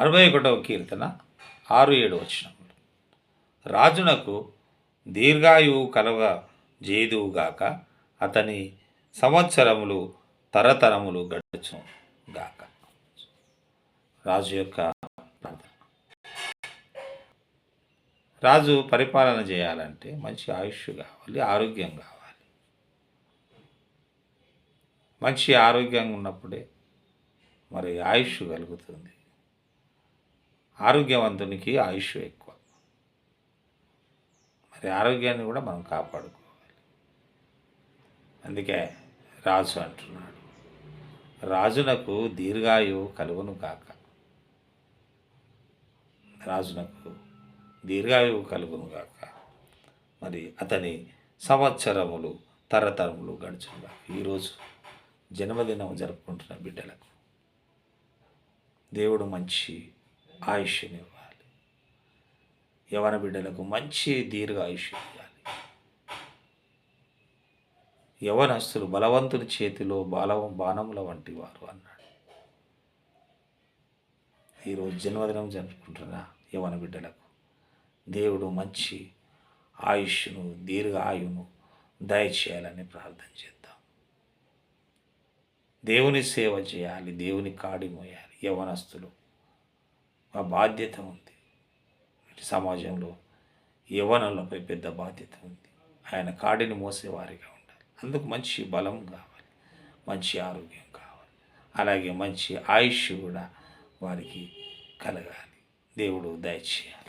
61వ కీర్తన 6-7 వచనములు. రాజునకు దీర్ఘాయువు కలగ జేయుదువుగాక, అతని సంవత్సరములు తరతరములు గడుచును గాక. రాజు యొక్క ప్రార్థన. రాజు పరిపాలన చేయాలంటే మంచి ఆయుష్ కావాలి, ఆరోగ్యం కావాలి. మంచి ఆరోగ్యంగా ఉన్నప్పుడే మరి ఆయుష్ కలుగుతుంది. ఆరోగ్యవంతునికి ఆయుష్ ఎక్కువ. మరి ఆరోగ్యాన్ని కూడా మనం కాపాడుకోవాలి. అందుకే రాజు అంటున్నాడు, రాజునకు దీర్ఘాయువు కలుగును గాక. రాజునకు దీర్ఘాయువు కలుగును గాక, మరి అతని సంవత్సరములు తరతరములు గడుచును గాక. ఈరోజు జన్మదినం జరుపుకుంటున్న బిడ్డలకు దేవుడు మంచి ఆయుష్నివ్వాలి. యవన బిడ్డలకు మంచి దీర్ఘ ఆయుష్ ఇవ్వాలి. యవనస్తులు బలవంతుని చేతిలో బాణముల వంటి వారు అన్నాడు. ఈరోజు జన్మదినం జరుపుకుంటున్న యవన బిడ్డలకు దేవుడు మంచి ఆయుష్ను, దీర్ఘ ఆయును దయచేయాలని ప్రార్థన చేద్దాం. దేవుని సేవ చేయాలి, దేవుని కాడి మోయాలి. యవనస్తులు ఆ బాధ్యత ఉంది. సమాజంలో యవనులపై పెద్ద బాధ్యత ఉంది. ఆయన కాడిని మోసేవారిగా ఉండాలి. అందుకు మంచి బలం కావాలి, మంచి ఆరోగ్యం కావాలి, అలాగే మంచి ఆయుష్ కూడా వారికి కలగాలి. దేవుడు దయచేయాలి.